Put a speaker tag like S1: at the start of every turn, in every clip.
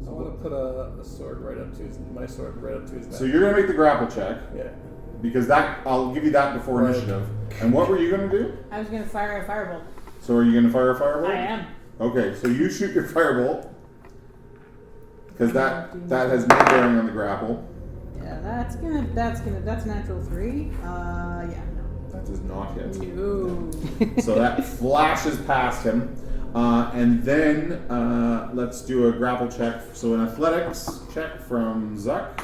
S1: I want to put a sword right up to my sword right up to his neck.
S2: So you're going to make the grapple check.
S1: Yeah.
S2: Because I'll give you that before initiative. And what were you going to do?
S3: I was going to fire a firebolt.
S2: So are you going to fire a firebolt?
S3: I am.
S2: Okay, so you shoot your firebolt. Because that has no bearing on the grapple.
S3: Yeah, that's natural 3. Yeah, no.
S2: That does not hit.
S3: No.
S2: So that flashes past him. And then let's do a grapple check. So an athletics check from Zuck.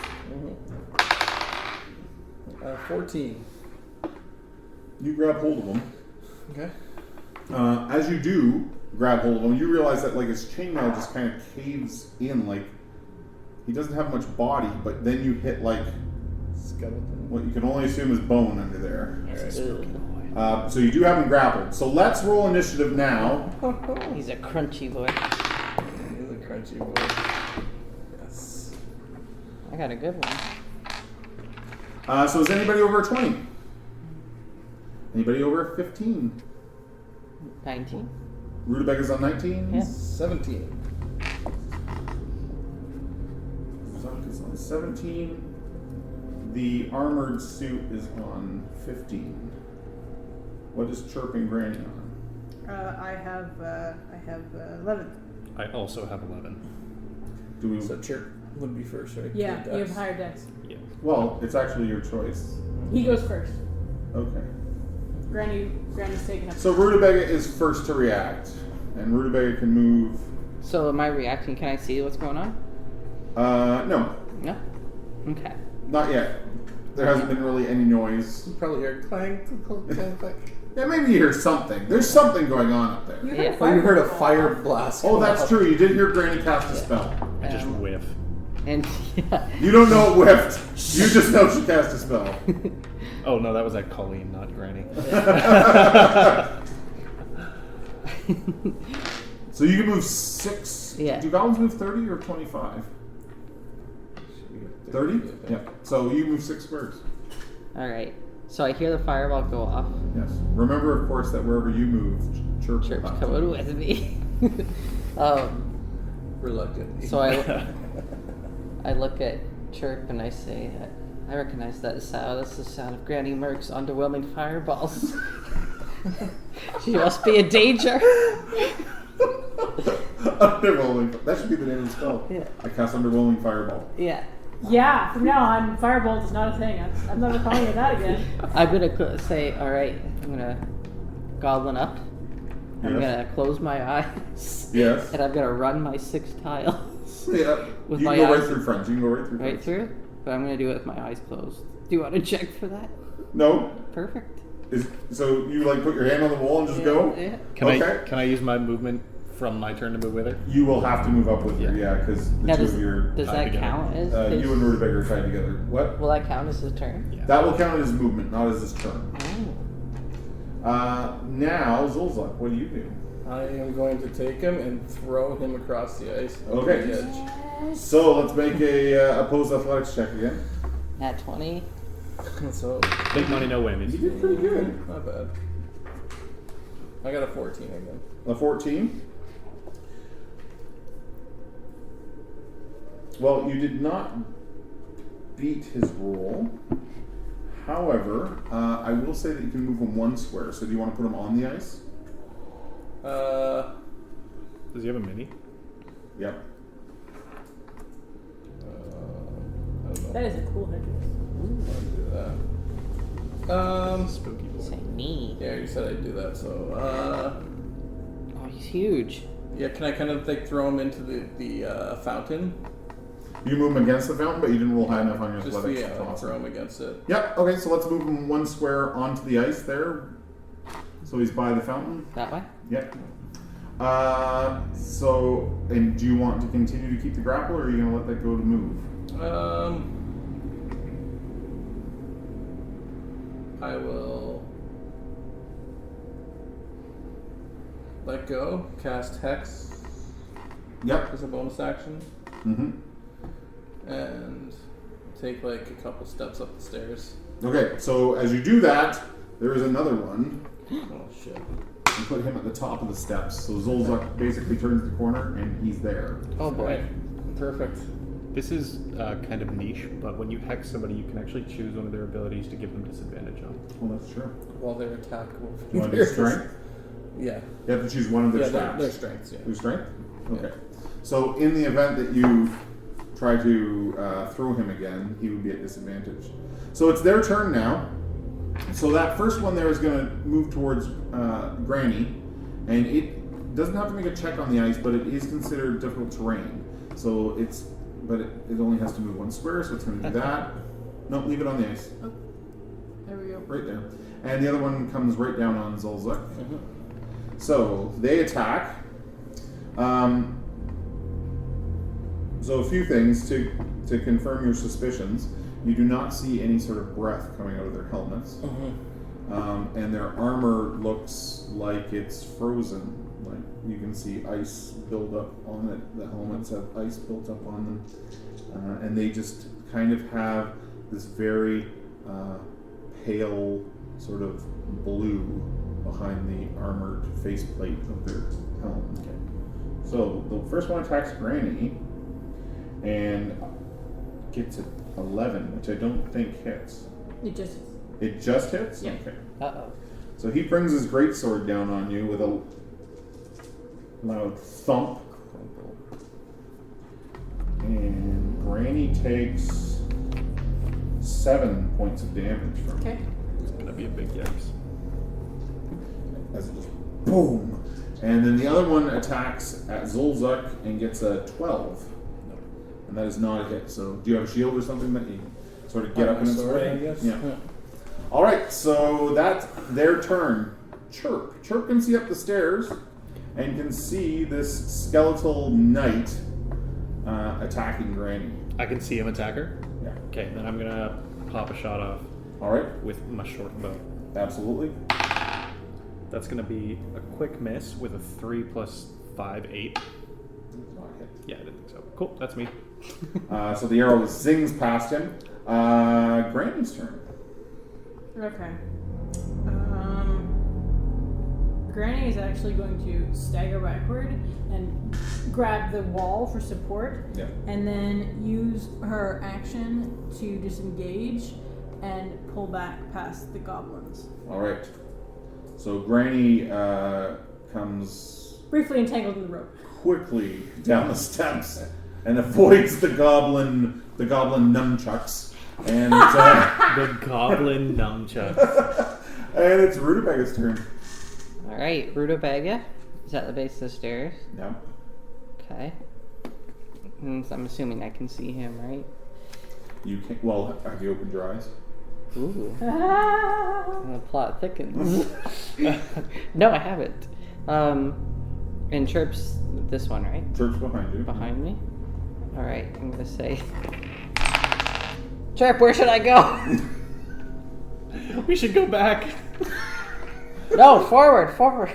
S1: 14.
S2: You grab hold of him.
S1: Okay.
S2: As you do grab hold of him, you realize that like his chainmail just kind of caves in. Like he doesn't have much body, but then you hit like
S1: skeleton.
S2: What you can only assume is bone under there.
S1: Alright.
S2: So you do have him grappled. So let's roll initiative now.
S4: He's a crunchy boy.
S1: He's a crunchy boy. Yes.
S4: I got a good one.
S2: So is anybody over a 20? Anybody over a 15?
S4: 19.
S2: Rutabaga's on 19?
S4: Yeah.
S1: 17.
S2: Zuck is on 17. The armored suit is on 15. What is Chirp and Granny on?
S3: I have 11.
S5: I also have 11.
S2: Do we?
S1: So Chirp would be first, right?
S3: Yeah,
S1: Good
S3: you have
S1: dex.
S3: higher dex.
S5: Yeah.
S2: Well, it's actually your choice.
S3: He goes first.
S2: Okay.
S3: Granny's taking up.
S2: So Rutabaga is first to react, and Rutabaga can move.
S4: So am I reacting? Can I see what's going on?
S2: No,
S4: No? Okay.
S2: not yet. There hasn't been really any noise.
S1: You probably hear clang, clang, clang, clang.
S2: Yeah, maybe you hear something. There's something going on up there.
S4: Yeah.
S1: Oh, you heard a fire blast.
S2: Oh,
S1: go
S2: that's
S1: off.
S2: true. You did hear Granny cast a spell.
S5: I just whiff.
S4: And yeah.
S2: You don't know it whiffed. You just know she cast a spell.
S5: Oh no, that was at Colleen, not Granny.
S2: So you can move 6.
S4: Yeah.
S2: Do goblins move 30 or 25? 30? Yeah. So you move 6 squares.
S4: Alright. So I hear the fireball go off.
S2: Yes. Remember, of course, that wherever you move, Chirp will
S4: Chirp's
S2: have to
S4: coming
S2: move.
S4: with me.
S1: Reluctantly.
S4: So I look at Chirp and I say, I recognize that sound. That's the sound of Granny Murk's underwhelming fireballs. She must be in danger.
S2: Underwhelming. That should be the name of the spell.
S4: Yeah.
S2: I cast Underwhelming Fireball.
S4: Yeah.
S3: Yeah, from now on, firebolt is not a thing. I'm never calling it that again.
S4: I'm gonna say, alright, I'm gonna goblin up. I'm
S2: Yes.
S4: gonna close my eyes.
S2: Yes.
S4: And I'm gonna run my 6 tiles.
S2: Yeah.
S4: With
S2: You
S4: my
S2: can go right
S4: eyes-
S2: through friends. You can go right through
S4: Right
S2: friends.
S4: through it? But I'm gonna do it with my eyes closed. Do you want to check for that?
S2: No.
S4: Perfect.
S2: So you like put your hand on the wall and just go?
S4: Yeah.
S5: Can I use my movement from my turn to move with her?
S2: You will have to move up with her, yeah, because the
S4: Now
S2: two
S4: does
S2: of you are
S4: that
S5: together.
S4: count as his,
S2: you and Rutabaga are tied together. What?
S4: will that count as his turn?
S5: Yeah.
S2: That will count as movement, not as his turn.
S4: Oh.
S2: Now, Zhulzuk, what do you do?
S1: I am going to take him and throw him across the ice. Over
S2: Okay.
S1: The edge.
S2: So let's make a opposed athletics check again.
S4: At 20.
S1: So
S5: Big money, no
S2: You
S5: whammies.
S2: did pretty good.
S1: not bad. I got a 14 again.
S2: A 14. Well, you did not beat his roll. However, I will say that you can move him 1 square. So do you want to put him on the ice?
S5: Does he have a mini?
S2: Yep.
S1: I don't know.
S3: That is a cool headdress.
S1: I'll do that.
S5: Spooky boy.
S4: Say me.
S1: Yeah, you said I'd do that. So,
S4: Oh, he's huge.
S1: yeah, can I kind of like throw him into the fountain?
S2: You move him against the fountain, but you didn't roll high enough on your
S1: Just
S2: athletics.
S1: yeah,
S2: to
S1: I'll
S2: toss
S1: throw
S2: him.
S1: him against it.
S2: Yep. Okay, so let's move him 1 square onto the ice there. So he's by the fountain.
S4: That way?
S2: Yep. So, and do you want to continue to keep the grapple, or are you going to let that go to move?
S1: I will let go, cast Hex
S2: Yep.
S1: as a bonus action,
S2: Mm-hmm.
S1: and take like a couple steps up the stairs.
S2: Okay, so as you do that, there is another one.
S1: Oh shit.
S2: You put him at the top of the steps. So Zhulzuk basically turns the corner, and he's there.
S4: Oh boy.
S1: Right. Perfect.
S5: This is kind of niche, but when you hex somebody, you can actually choose one of their abilities to give them disadvantage on.
S2: Well, that's true.
S1: While they're attackable.
S2: Do you want to do strength?
S1: Yeah.
S2: You have to choose one of their
S1: Yeah,
S2: stats.
S1: their strengths, yeah.
S2: Their strength?
S1: Yeah.
S2: Okay. So in the event that you try to throw him again, he would be at disadvantage. So it's their turn now. So that first one there is going to move towards Granny, and it doesn't have to make a check on the ice, but it is considered difficult terrain. So it only has to move one square, so it's going to do that. No, leave it on the ice.
S3: Oh, there we go.
S2: Right there. And the other one comes right down on Zhulzuk.
S1: Mm-hmm.
S2: So they attack. So a few things to confirm your suspicions. You do not see any sort of breath coming out of their helmets.
S1: Mm-hmm.
S2: And their armor looks like it's frozen. Like you can see ice build up on it. The helmets have ice built up on them. And they just kind of have this very pale sort of blue behind the armored faceplate of their helm. Okay. So the first one attacks Granny and gets an 11, which I don't think hits. It just hits?
S3: Yeah.
S2: Okay.
S4: Uh-oh.
S2: So he brings his greatsword down on you with a loud thump. And Granny takes 7 points of damage from it.
S3: Okay.
S5: It's gonna be a big yikes.
S2: As it just boom. And then the other one attacks at Zhulzuk and gets a 12.
S1: No.
S2: And that is not a hit. So do you have a shield or something that you sort of get up in its
S1: Sorry,
S2: way?
S1: I guess.
S2: Yeah. Alright, so that's their turn. Chirp. Chirp can see up the stairs and can see this skeletal knight attacking Granny.
S5: I can see him attack her.
S2: Yeah.
S5: Okay, then I'm gonna pop a shot off
S2: Alright,
S5: with my short bow.
S2: absolutely.
S5: That's gonna be a quick miss with a 3 plus 5, 8.
S2: Not a hit.
S5: Yeah, I didn't think so. Cool, that's me.
S2: So the arrow zings past him. Granny's turn.
S3: Okay. Granny is actually going to stagger backward and grab the wall for support,
S2: Yeah.
S3: and then use her action to disengage and pull back past the goblins.
S2: Alright. So Granny comes
S3: Briefly entangled in the rope.
S2: quickly down the steps and avoids the goblin nunchucks. And
S5: The goblin nunchuck.
S2: and it's Rutabaga's turn.
S4: Alright, Rutabaga is at the base of the stairs.
S2: Yeah.
S4: Okay. And so I'm assuming I can see him, right?
S2: You can have you opened your eyes?
S4: Ooh. The plot thickens. No, I haven't. And Chirp's this one, right?
S2: Church behind you.
S4: Behind me? Alright, I'm gonna say... Chirp, where should I go?
S5: We should go back.
S4: No, forward.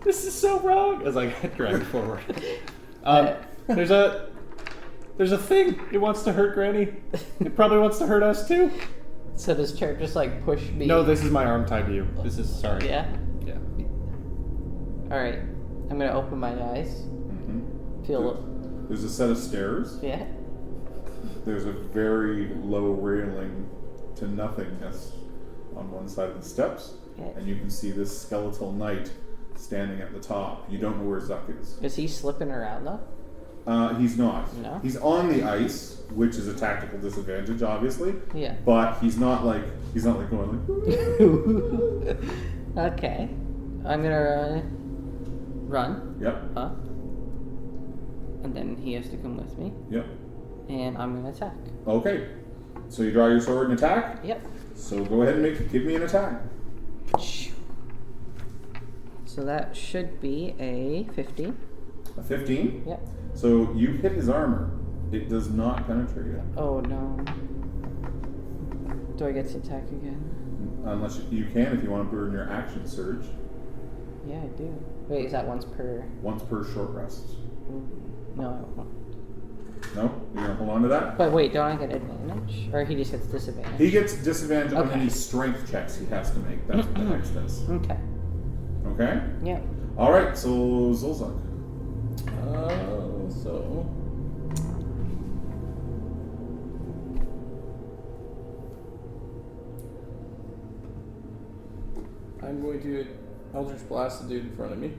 S5: This is so wrong. As I get dragged forward. There's a thing. It wants to hurt Granny. It probably wants to hurt us too.
S4: So does Chirp just like push me?
S5: No, this is my arm tied to you. This is sorry.
S4: Yeah?
S5: Yeah.
S4: Alright, I'm gonna open my eyes.
S2: Mm-hmm.
S4: Feel...
S2: There's a set of stairs.
S4: Yeah?
S2: There's a very low railing to nothingness on one side of the steps.
S4: Yeah.
S2: And you can see this skeletal knight standing at the top. You don't know where Zuck is.
S4: Is he slipping around though?
S2: He's not.
S4: No?
S2: He's on the ice, which is a tactical disadvantage, obviously.
S4: Yeah.
S2: But he's not like going like.
S4: Okay. I'm gonna run.
S2: Yep.
S4: Up. And then he has to come with me.
S2: Yep.
S4: And I'm gonna attack.
S2: Okay. So you draw your sword and attack.
S4: Yep.
S2: So go ahead and give me an attack.
S4: So that should be a 15.
S2: A 15.
S4: Yep.
S2: So you hit his armor. It does not penetrate it.
S4: Oh no. Do I get to attack again?
S2: Unless you can, if you want to burn your action surge.
S4: Yeah, I do. Wait, is that once per...
S2: Once per short rest.
S4: No, I won't.
S2: No? You're going to hold on to that?
S4: But wait, don't I get advantage? Or he just gets disadvantage?
S2: He gets disadvantage on
S4: Okay.
S2: any strength checks he has to make. That's what the hex does.
S4: Okay.
S2: Okay?
S4: Yep.
S2: Alright, so Zhulzuk.
S1: So I'm going to Eldritch Blast the dude in front of me.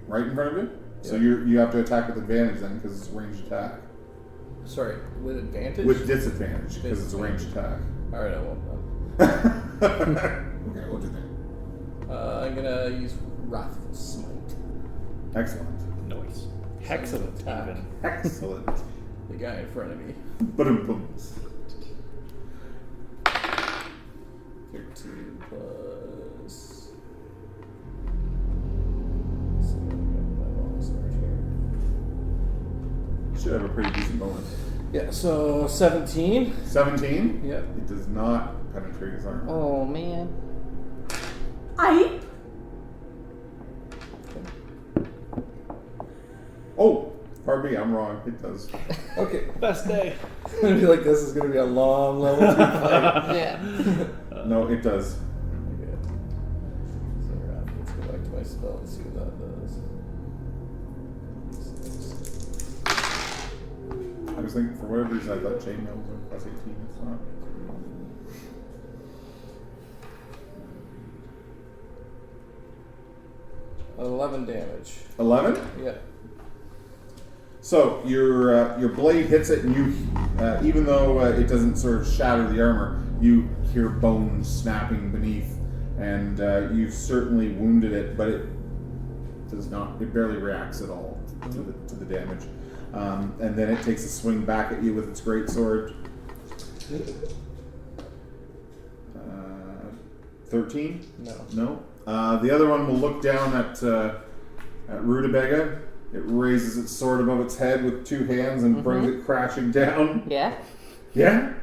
S2: Right in front of you? So
S1: Yeah.
S2: you have to attack with advantage then, because it's a ranged attack.
S1: Sorry, with advantage?
S2: With disadvantage, because it's a ranged attack.
S1: Alright, I won't.
S2: Okay, what do you think?
S1: I'm gonna use Wrathful Smite.
S2: Excellent.
S5: Noise. Excellent.
S1: Attack.
S5: Even.
S2: Excellent.
S1: The guy in front of me.
S2: Boom.
S1: 13 plus.
S2: Should have a pretty decent bonus.
S1: Yeah, so 17.
S2: 17?
S1: Yep.
S2: It does not penetrate his armor.
S4: Oh man.
S3: I.
S2: Oh! Pardon me, I'm wrong. It does.
S1: Okay.
S5: Best day.
S1: It's gonna be like this is gonna be a long level 3 fight.
S4: Yeah.
S2: No, it does.
S1: Okay. So let's go back to my spell and see what that does.
S2: I was thinking, for whatever reason, I thought chainmail was a plus 18. It's not.
S1: 11 damage.
S2: 11?
S1: Yeah.
S2: So your blade hits it, and you, even though it doesn't sort of shatter the armor, you hear bones snapping beneath, and you've certainly wounded it, but it does not. It barely reacts at all to the damage, and then it takes a swing back at you with its great sword. 13?
S1: No.
S2: No. The other one will look down at Rutabaga. It raises its sword above its head with 2 hands and brings it crashing down.
S4: Yeah.
S2: Yeah.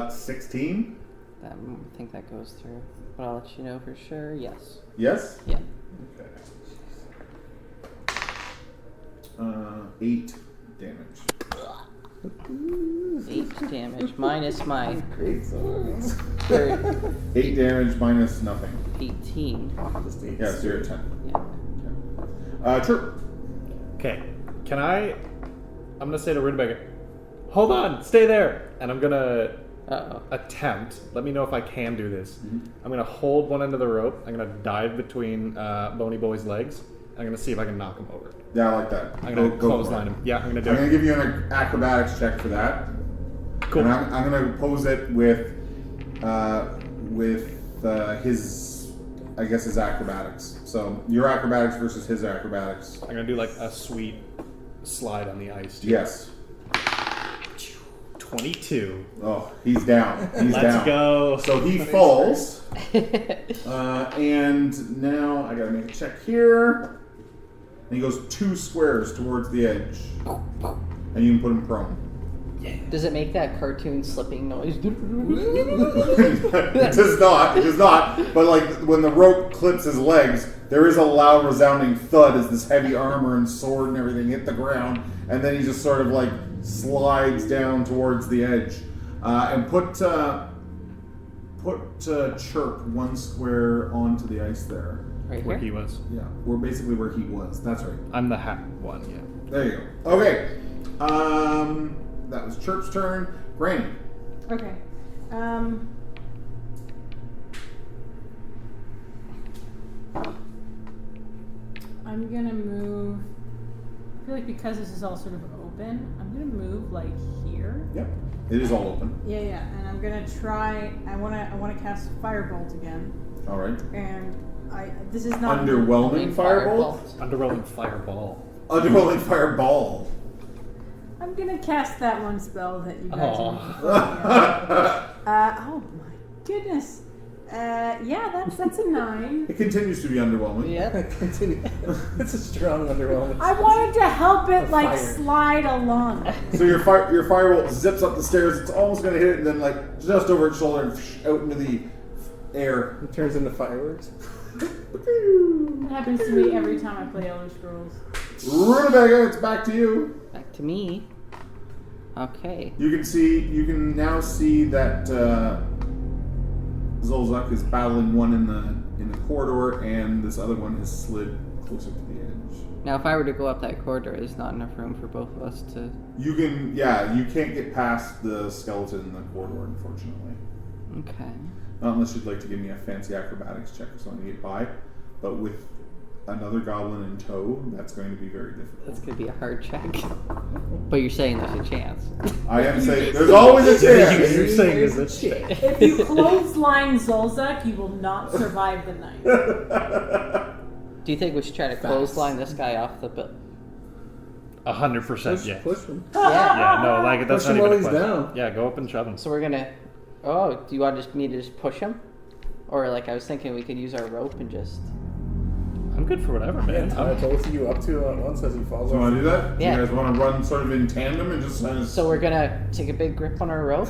S2: 16.
S4: I think that goes through, but I'll let you know for sure. Yes.
S2: Yes.
S4: Yeah.
S2: Okay. 8 damage.
S4: 8 damage minus my
S1: Great swords.
S2: 8 damage minus nothing.
S4: 18.
S1: Just 8.
S2: Yeah, so you're at 10.
S4: Yeah.
S2: Chirp.
S5: Okay. I'm gonna say to Rutabaga, hold on, stay there, and I'm gonna
S4: Uh-oh.
S5: attempt. Let me know if I can do this. I'm gonna hold one end of the rope. I'm gonna dive between Bony Boy's legs. I'm gonna see if I can knock him over.
S2: Yeah, I like that.
S5: I'm gonna
S2: Go for
S5: clothesline
S2: it.
S5: him. Yeah, I'm gonna do
S2: I'm going
S5: it.
S2: to give you an acrobatics check for that.
S5: Cool.
S2: And I'm going to pose it with his, I guess, his acrobatics. So your acrobatics versus his acrobatics.
S5: I'm gonna do like a sweet slide on the ice. Too.
S2: Yes.
S5: 22.
S2: Oh, he's down. He's
S5: Let's
S2: down.
S5: go.
S2: So he falls. And now I got to make a check here. And he goes 2 squares towards the edge. And you can put him prone.
S4: Does it make that cartoon slipping noise?
S2: It does not. It does not. But like when the rope clips his legs, there is a loud, resounding thud as this heavy armor and sword and everything hit the ground, and then he just sort of like slides down towards the edge, and put Chirp 1 square onto the ice there.
S4: Right
S5: Where
S4: here?
S5: he was.
S2: Yeah, we're basically where he was. That's right.
S5: I'm the hat one. Yeah.
S2: There you go. Okay. That was Chirp's turn. Granny.
S3: Okay. I'm gonna move. I feel like because this is all sort of open, I'm gonna move like here.
S2: Yep. It is all open.
S3: Yeah, and I'm gonna try. I wanna cast Firebolt again,
S2: All right.
S3: and this is not
S2: Underwhelming firebolt.
S5: Underwhelming fireball.
S2: Underwhelming fireball.
S3: I'm gonna cast that one spell that you guys.
S5: Aw.
S3: mentioned before, yeah. Oh my goodness. Yeah, that's a 9.
S2: It continues to be underwhelming.
S4: Yeah.
S1: Continue. It's a strong underwhelming.
S3: I wanted to help it
S1: The
S3: like
S1: fire.
S3: slide along.
S2: So your firebolt zips up the stairs. It's almost going to hit it, and then like just over its shoulder and out into the air.
S1: It turns into fireworks.
S3: It happens to me every time I play Elder Scrolls.
S2: Rutabaga, it's back to you.
S4: Back to me. Okay.
S2: You can now see that Zhulzuk is battling one in the corridor, and this other one has slid closer to the edge.
S4: Now, if I were to go up that corridor, there's not enough room for both of us to.
S2: You can't get past the skeleton in the corridor, unfortunately.
S4: Okay.
S2: Unless you'd like to give me a fancy acrobatics check or something to get by. But with another goblin in tow, that's going to be very difficult.
S4: That's gonna be a hard check. But you're saying there's a chance.
S2: I am saying there's always a chance.
S5: You're saying there's a chance.
S3: If you clothesline Zhulzuk, you will not survive the night.
S4: Do you think we should try to clothesline this guy off the bill?
S5: 100%, yeah.
S1: Push him.
S5: Yeah, no, like that's
S1: Push
S5: not
S1: him
S5: even
S1: while
S5: a
S1: he's
S5: question.
S1: down.
S5: Yeah, go up and shove him.
S4: So we're gonna. Oh, do you want me to just push him? Or like I was thinking we could use our rope and just.
S5: I'm good for whatever, man.
S1: Tie both of you up to it at once as he falls
S2: So you
S1: off.
S2: want to do that?
S4: Yeah.
S2: You guys want to run sort of in tandem and just kind of...
S4: So we're gonna take a big grip on our rope,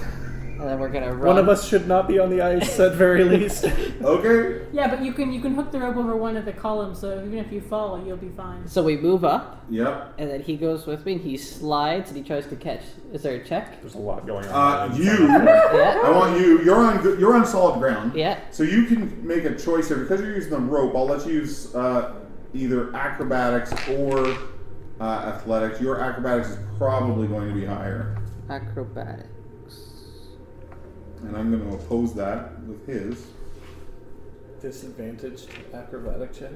S4: and then we're gonna run.
S5: One of us should not be on the ice at very least.
S2: Okay.
S3: Yeah, but you can hook the rope over one of the columns, so even if you fall, you'll be fine.
S4: So we move up,
S2: Yep.
S4: and then he goes with me, and he slides, and he tries to catch. Is there a check?
S5: There's a lot going on.
S4: Yeah.
S2: I want you. You're on solid ground.
S4: Yeah.
S2: So you can make a choice here because you're using the rope. I'll let you use either acrobatics or athletics. Your acrobatics is probably going to be higher,
S4: Acrobatics.
S2: and I'm going to oppose that with his.
S1: Disadvantaged acrobatic check.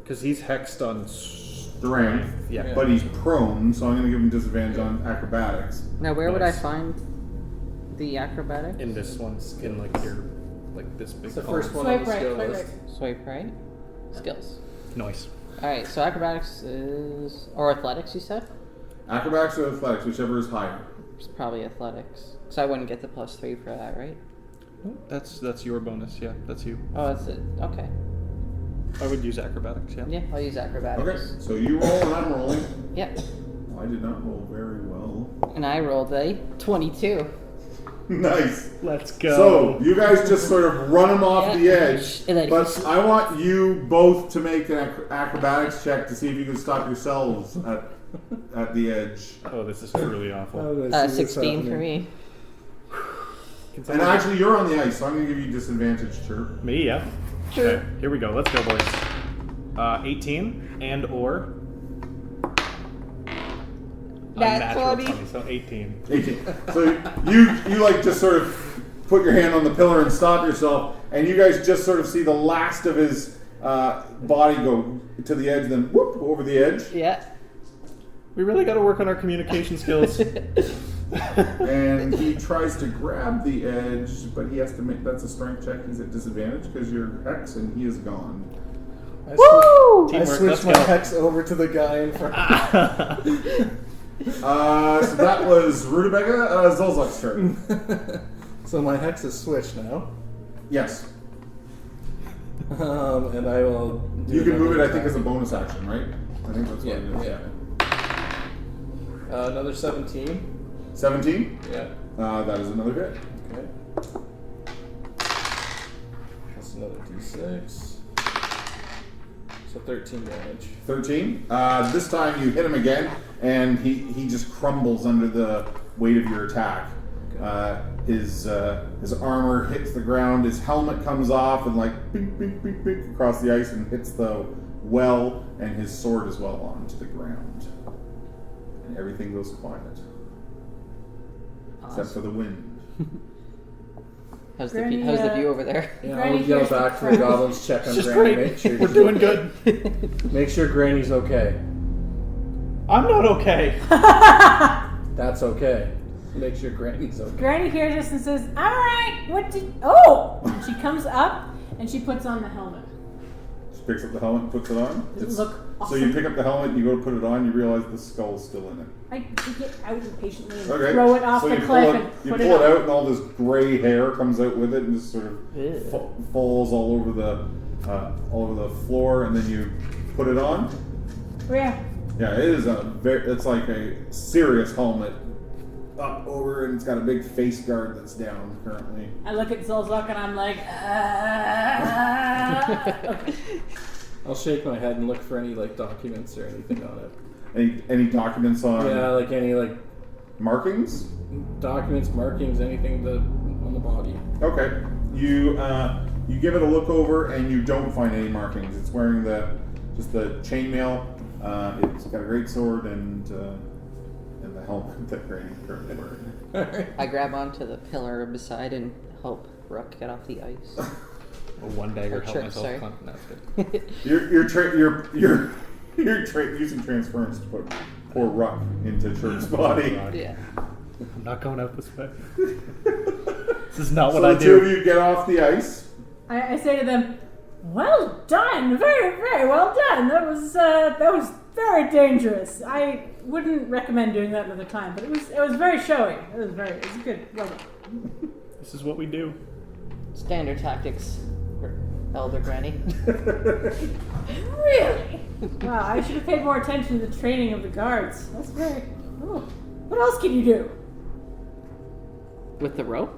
S5: Because he's hexed on.
S2: Strength,
S5: Yeah.
S2: but he's prone, so I'm going to give him disadvantage on acrobatics.
S4: Now, where would I
S5: Nice.
S4: find the acrobatics?
S5: In this one's in like your like this big.
S1: It's the
S5: column.
S1: first one on the
S3: Swipe right,
S1: skill
S3: swipe
S1: list.
S3: right.
S4: Swipe right. Skills.
S5: Nice.
S4: All right. So acrobatics is or athletics. You said
S2: Acrobatics or athletics, whichever is higher.
S4: it's probably athletics. So I wouldn't get the +3 for that, right?
S5: That's your bonus. Yeah, that's you.
S4: Oh, that's it. Okay.
S5: I would use acrobatics. Yeah.
S4: Yeah, I'll use acrobatics.
S2: Okay, so you roll and I'm rolling.
S4: Yep.
S2: I did not roll very well.
S4: And I rolled a 22.
S2: Nice.
S5: Let's go.
S2: So you guys just sort of run him off the
S4: Yeah.
S2: edge,
S4: And then
S2: but
S4: he's-
S2: I want you both to make an acrobatics check to see if you can stop yourselves at the edge.
S5: Oh, this is truly awful.
S1: How did I see this
S4: 16 for
S1: happening?
S4: me.
S2: And actually, you're on the ice, so I'm going to give you disadvantage, Chirp.
S5: Me, yeah.
S4: Sure.
S5: Okay, here we go. Let's go, boys. 18 and or.
S4: That's
S5: unnatural
S4: 20.
S5: So 18.
S2: 18. So you like just sort of put your hand on the pillar and stop yourself, and you guys just sort of see the last of his body go to the edge, then whoop over the edge,
S4: Yeah.
S5: We really got to work on our communication skills.
S2: and he tries to grab the edge, but he has to make that's a strength check. He's at disadvantage because you're hex, and he is gone.
S1: I
S4: Woo!
S1: I
S5: Teamwork,
S1: switched
S5: let's
S1: my
S5: go.
S1: hex over to the guy in front.
S2: So that was Rutabaga, Zhulzuk's turn.
S1: So my hex is switched now.
S2: Yes,
S1: And I will. Do
S2: you can move it.
S1: another
S2: I think as a
S1: attack.
S2: bonus action, right? I think that's what
S1: Yeah,
S2: it is.
S1: yeah. Another 17.
S2: 17.
S1: Yeah.
S2: That is another hit.
S1: Okay. That's another d6. So 13 damage.
S2: 13. This time you hit him again, and he just crumbles under the weight of your attack. His armor hits the ground. His helmet comes off and like beep, beep, beep, beep across the ice and hits the well, and his sword as well onto the ground. And everything goes quiet, except for the wind.
S4: How's
S3: Granny,
S4: how's the view over there?
S1: Yeah,
S3: Granny
S1: I'll yell
S3: hears the
S1: back to the
S3: crowd.
S1: goblins, check on
S5: Just
S1: Granny,
S5: great.
S1: make sure
S5: We're doing good.
S1: Make sure Granny's okay.
S5: I'm not okay.
S1: That's okay. Make sure Granny's okay.
S3: Granny hears this and says, "All right, what did? Oh!" And she comes up and she puts on the helmet.
S2: She picks up the helmet and puts it on.
S3: Does it look
S2: So you
S3: awesome?
S2: pick up the helmet, you go to put it on, you realize the skull's still in it.
S3: I get out impatiently and
S2: Okay.
S3: throw it off
S2: so
S3: the
S2: you
S3: cliff
S2: pull
S3: and
S2: you
S3: put
S2: pull
S3: it
S2: it
S3: on.
S2: out, and all this gray hair comes out with it, and just sort of
S4: Ew.
S2: falls all over the floor, and then you put it on.
S3: Yeah.
S2: Yeah, it is it's like a serious helmet up over, and it's got a big face guard that's down currently.
S3: I look at Zhulzuk and I'm like, "Ah."
S1: I'll shake my head and look for any like documents or anything on it.
S2: Any documents on
S1: Yeah, like any like
S2: markings?
S1: documents, markings, anything on the body.
S2: Okay. You give it a look over, and you don't find any markings. It's wearing just the chainmail. It's got a great sword and the helmet that Granny currently wearing.
S4: I grab onto the pillar beside and help Rook get off the ice?
S5: A one dagger
S4: Or
S5: help
S4: Chirp,
S5: myself.
S4: sorry.
S5: No, it's good.
S2: You're using transference to put poor Ruck into Chirp's body.
S5: God.
S4: Yeah.
S5: I'm not going out this way. This is not what
S2: So
S5: I
S2: the two of
S5: do.
S2: you get off the ice.
S3: I say to them, "Well done, very, very well done. That was very dangerous. I wouldn't recommend doing that another time, but it was very showy. It was good. Well done."
S5: This is what we do.
S4: Standard tactics for Elder Granny.
S3: Really? Wow, I should have paid more attention to the training of the guards. That's very. Oh. What else can you do?
S4: With the rope?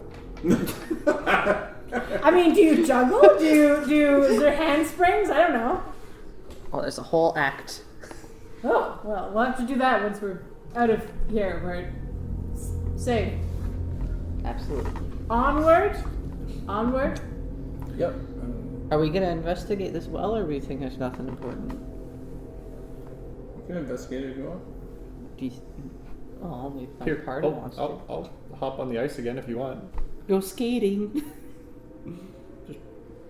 S3: I mean, do you juggle? Is there handsprings? I don't know.
S4: Oh, there's a whole act.
S3: Oh, well, we'll have to do that once we're out of here. We're safe.
S4: Absolutely.
S3: Onward.
S1: Yep.
S4: Are we gonna investigate this well, or do you think there's nothing important?
S1: You can investigate it if you want.
S4: Do you only if my
S5: Here,
S4: party wants to.
S5: I'll hop on the ice again if you want.
S4: Go skating.
S5: Just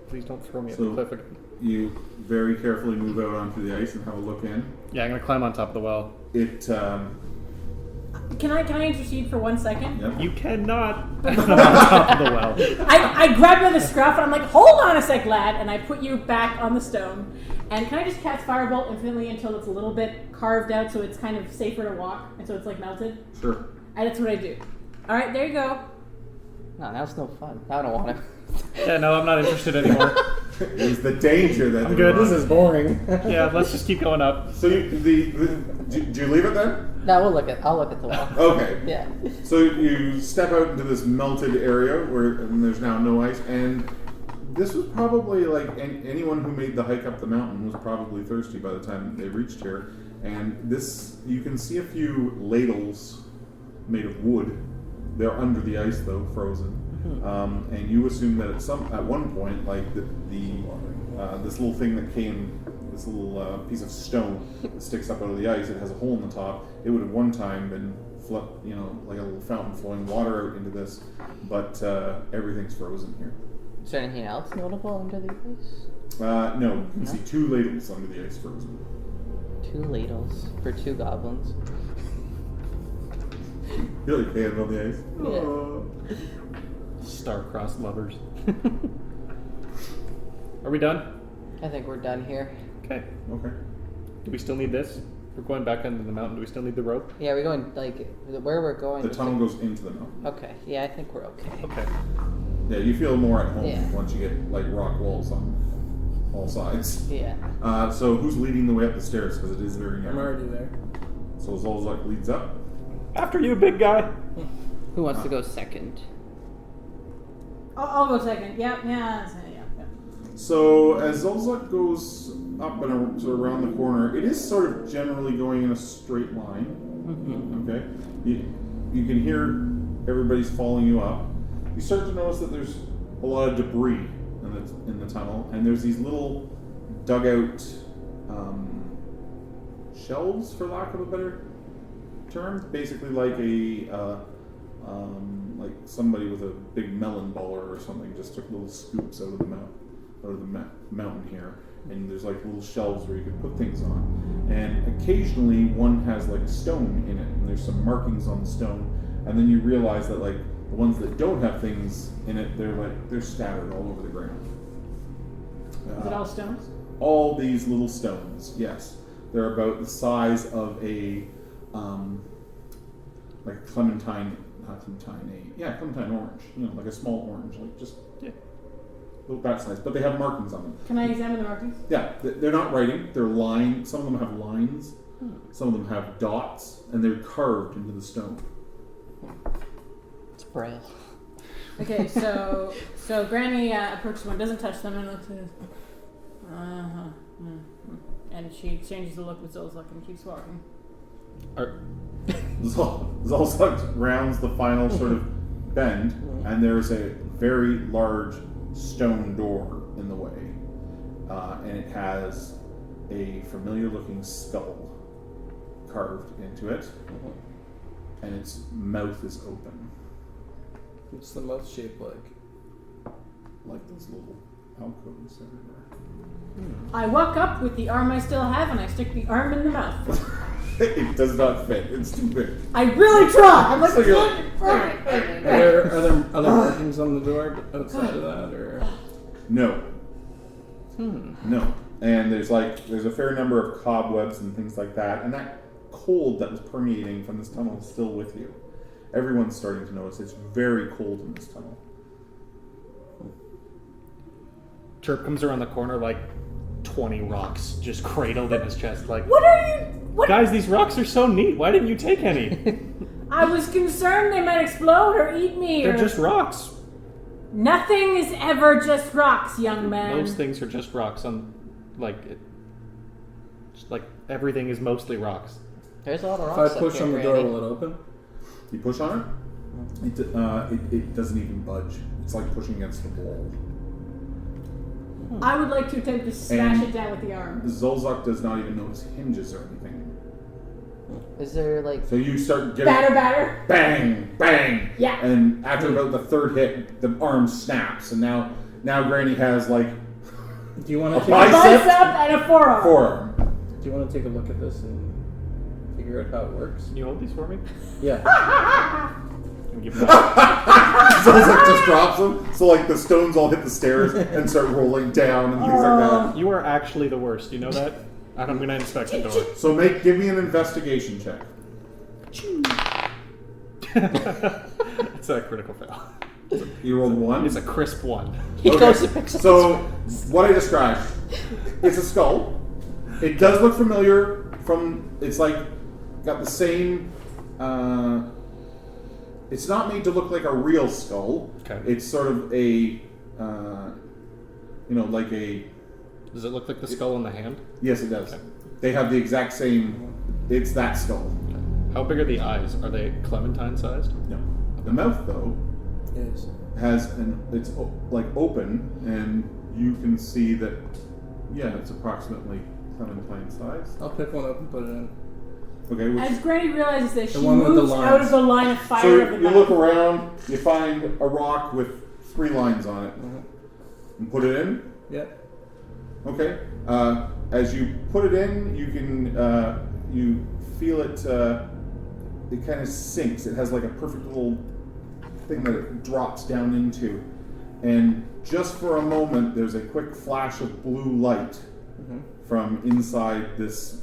S5: please don't throw me at
S2: So-
S5: the cliff again.
S2: You very carefully move out onto the ice and have a look in.
S5: Yeah, I'm gonna climb on top of the well.
S2: It,
S3: Can I intercede for 1 second?
S2: yep.
S5: You cannot climb on top of the well.
S3: I grab you by the scruff and I'm like, hold on a sec, lad, and I put you back on the stone. And can I just cast Firebolt infinitely until it's a little bit carved out so it's kind of safer to walk and so it's like melted?
S2: Sure.
S3: And that's what I do. Alright, there you go.
S4: No, that's no fun. I don't want to.
S5: Yeah, no, I'm not interested anymore.
S2: It's the danger that
S5: I'm
S2: they're
S5: good.
S2: on.
S1: boring.
S5: Yeah, let's just keep going up.
S2: So do you leave it then?
S4: No, I'll look at the wall.
S2: Okay.
S4: Yeah.
S2: So you step out into this melted area and there's now no ice, and this was probably like anyone who made the hike up the mountain was probably thirsty by the time they reached here. And this, you can see a few ladles made of wood. They're under the ice though, frozen. And you assume that at one point, like this little thing that came, this little piece of stone that sticks up out of the ice, it has a hole in the top. It would have one time been like a little fountain flowing water out into this, but everything's frozen here.
S4: Is there anything else notable under the ice?
S2: No, you can see two ladles under the ice frozen.
S4: 2 ladles for 2 goblins.
S2: You're like hand on the ice.
S4: Yeah.
S2: Oh.
S5: Star-crossed lovers. Are we done?
S4: I think we're done here.
S5: Okay.
S2: Okay.
S5: Do we still need this? We're going back into the mountain. Do we still need the rope?
S4: Yeah, we're going, like, where we're going.
S2: The
S4: is
S2: tunnel
S4: it-
S2: goes into the mountain.
S4: Okay, yeah, I think we're okay.
S5: Okay.
S2: Yeah, you feel more at home
S4: Yeah.
S2: once you get like rock walls on all sides.
S4: Yeah.
S2: So who's leading the way up the stairs? Because it is very
S1: I'm
S2: narrow.
S1: already there.
S2: So Zhulzuk leads up.
S5: After you, big guy.
S4: Who wants to go second?
S3: I'll go second. Yeah.
S2: So as Zhulzuk goes up and sort of around the corner, it is sort of generally going in a straight line. Okay, you can hear everybody's following you up. You start to notice that there's a lot of debris in the tunnel, and there's these little dugout shelves, for lack of a better term. Basically, like like somebody with a big melon baller or something just took little scoops out of the mountain here, and there's like little shelves where you can put things on. And occasionally, one has like a stone in it, and there's some markings on the stone. And then you realize that like the ones that don't have things in it, they're scattered all over the ground.
S3: Is it all stones?
S2: All these little stones, yes. They're about the size of a like clementine orange. You know, like a small orange, like just little that size. But they have markings on them.
S3: Can I examine the markings?
S2: Yeah, they're not writing. They're line. Some of them have lines. Some of them have dots, and they're carved into the stone.
S4: It's braille.
S3: Okay, so Granny approaches one, doesn't touch them, and looks at and she exchanges a look with Zhulzuk and keeps walking.
S2: Zhulzuk rounds the final sort of bend, and there's a very large stone door in the way, and it has a familiar-looking skull carved into it, and its mouth is open.
S1: What's the mouth shaped like?
S2: like those little alcoves everywhere.
S3: I walk up with the arm I still have, and I stick the arm in the mouth.
S2: It does not fit. It's too big.
S3: I really try. I'm like,
S2: So you're
S1: Are there other markings on the door outside of that, or?
S2: No. No. And there's a fair number of cobwebs and things like that, and that cold that was permeating from this tunnel is still with you. Everyone's starting to notice it's very cold in this tunnel.
S5: Chirp comes around the corner like 20 rocks just cradled in his chest. Like,
S3: what are you? What?
S5: guys, these rocks are so neat. Why didn't you take any?
S3: I was concerned they might explode or eat me.
S5: They're
S3: or...
S5: just rocks.
S3: Nothing is ever just rocks, young man.
S5: Most things are just rocks. Just like everything is mostly rocks.
S4: There's a lot of
S1: If
S4: rocks
S1: I push
S4: up here,
S1: on the
S4: Granny.
S1: door, will it open?
S2: You push on it, it doesn't even budge. It's like pushing against the wall.
S3: I would like to attempt to smash
S2: And-
S3: it down with the arm.
S2: Zhulzuk does not even notice hinges or anything.
S4: Is there like...
S2: So you start getting
S3: Batter.
S2: bang, bang.
S3: Yeah.
S2: And after about the third hit, the arm snaps, and now Granny has like
S1: Do you want
S2: A
S1: to
S3: A
S2: bicep?
S3: bicep and a forearm.
S2: forearm.
S1: Do you want to take a look at this and figure out how it works?
S5: Can you hold these for me?
S1: Yeah.
S5: Can you give them that?
S2: Zhulzuk just drops them, so like the stones all hit the stairs and start rolling down and things like that.
S5: You are actually the worst. You know that? And I'm gonna inspect the door.
S2: So give me an investigation check.
S5: It's a critical fail.
S2: You rolled 1.
S5: It's a crisp 1.
S4: He goes to pick
S2: So what I described, it's a skull. It does look familiar from. It's like got the same. It's not made to look like a real skull.
S5: Okay.
S2: It's sort of a, like a.
S5: Does it look like the skull in the hand?
S2: Yes, it does.
S5: Okay.
S2: They have the exact same. It's that skull.
S5: How big are the eyes? Are they clementine sized?
S2: No, the mouth though
S1: Yes.
S2: has it's like open, and you can see that. Yeah, it's approximately clementine size.
S1: I'll pick one up and put it in.
S2: Okay. Which,
S3: As Granny realizes this, she
S1: one with the
S3: moves
S1: lines.
S3: out of the line of fire
S2: so
S3: of the
S2: you
S3: mouth.
S2: look around, you find a rock with 3 lines on it, and put it in.
S1: Yep.
S2: Okay. As you put it in, you can you feel it. It kind of sinks. It has like a perfect little thing that it drops down into, and just for a moment, there's a quick flash of blue light from inside this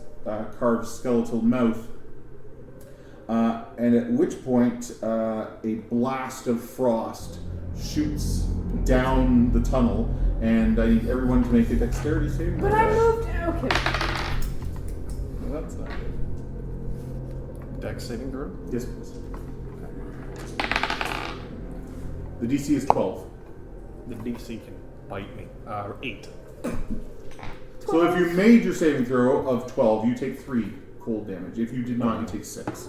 S2: carved skeletal mouth. And at which point, a blast of frost shoots down the tunnel, and I need everyone to make a dexterity saving
S3: But
S2: throw.
S3: I moved. Okay.
S1: Well, that's not good.
S5: Dex saving throw?
S2: Yes, please. The DC is 12.
S5: The DC can bite me. 8.
S2: So if you made your saving throw of 12, you take 3 cold damage. If you did not, you take 6.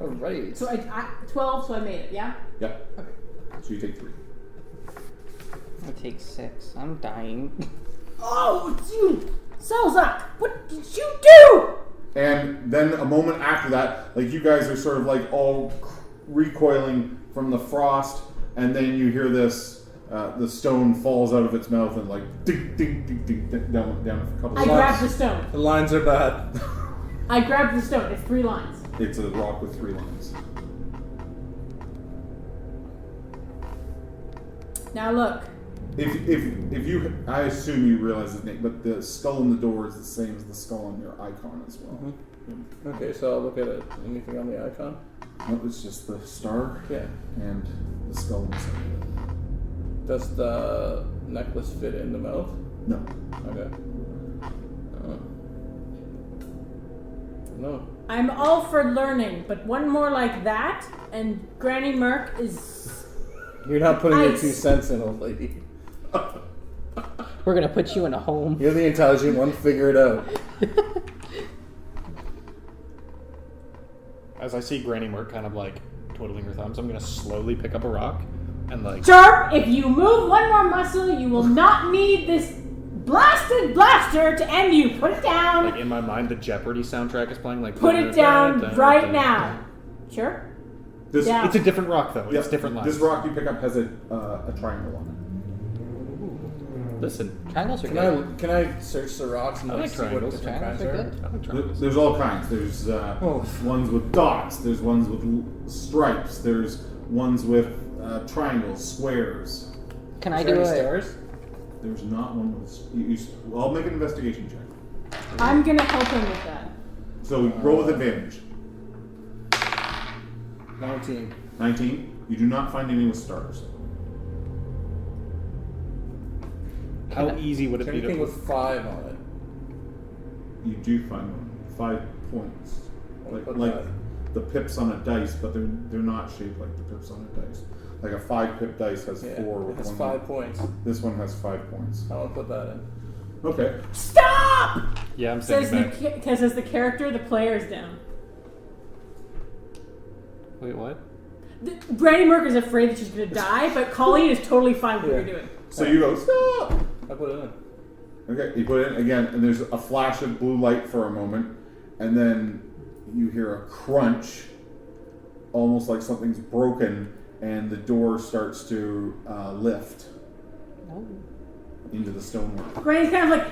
S1: Alright.
S3: So I 12, so I made it, yeah?
S2: Yep.
S3: Okay.
S2: So you take 3.
S4: I take 6. I'm dying.
S3: Oh, it's you! Zhulzuk, what did you do?
S2: And then a moment after that, like you guys are sort of like all recoiling from the frost, and then you hear this, the stone falls out of its mouth and like ding, ding, ding, ding, down a couple
S3: I
S2: of
S3: grabbed the
S2: lines.
S3: stone.
S1: The lines are bad.
S3: I grabbed the stone. It's 3 lines.
S2: It's a rock with 3 lines.
S3: Now look.
S2: If you, I assume you realize his name, but the skull in the door is the same as the skull on your icon as well.
S1: Okay, so I'll look at it. Anything on the icon?
S2: No, it's just the star
S1: Yeah.
S2: and the skull inside of it.
S1: Does the necklace fit in the mouth?
S2: No.
S1: Okay. No.
S3: I'm all for learning, but one more like that, and Granny Murk is.
S1: You're not putting your
S3: Ice.
S1: 2 cents in, old lady.
S4: We're gonna put you in a home.
S1: You're the intelligent one. Figure it out.
S5: As I see Granny Murk kind of like twiddling her thumbs, I'm gonna slowly pick up a rock and like.
S3: Chirp, if you move one more muscle, you will not need this blasted blaster to end you. Put it down.
S5: Like in my mind, the Jeopardy soundtrack is playing. Like
S3: Put it down right now. Chirp.
S2: This,
S3: Down.
S5: It's a different rock though.
S2: yeah,
S5: It's different lines.
S2: This rock you pick up has a triangle on
S5: Listen,
S4: Triangles are
S1: Can
S4: good.
S1: I search the rocks and
S5: I like
S1: see what
S5: triangles.
S1: different
S4: Triangles
S1: kinds
S4: are
S1: are?
S4: good.
S5: I like triangles.
S2: There's all kinds. There's ones with dots. There's ones with stripes. There's ones with triangles, squares.
S4: Can I
S1: Is there
S4: do
S1: any
S4: it?
S1: stars?
S2: There's not one with. I'll make an investigation check.
S3: I'm gonna help him with that.
S2: So roll with advantage.
S1: 19.
S2: 19. You do not find any with stars.
S5: How easy would
S1: Is
S5: it
S1: there
S5: be
S1: anything
S5: to
S1: with 5 on it?
S2: You do find one. 5 points.
S1: I'll put
S2: Like
S1: that.
S2: the pips on a dice, but they're not shaped like the pips on a dice. Like a 5-pip dice has
S1: Yeah,
S2: 4
S1: it
S2: with
S1: has
S2: one.
S1: 5 points.
S2: This one has 5 points.
S1: I want to put that in.
S2: Okay.
S3: Stop!
S5: Yeah, I'm
S3: Says
S5: saying back.
S3: because as the character, the player's down.
S5: Wait, what?
S3: Brandy Murk is afraid that she's gonna die, but Colleen is totally fine with what you're doing.
S2: So you go stop.
S1: I put it in.
S2: Okay, you put it in again, and there's a flash of blue light for a moment, and then you hear a crunch, almost like something's broken, and the door starts to lift
S4: Oh.
S2: into the stonework.
S3: Brandy's kind of like,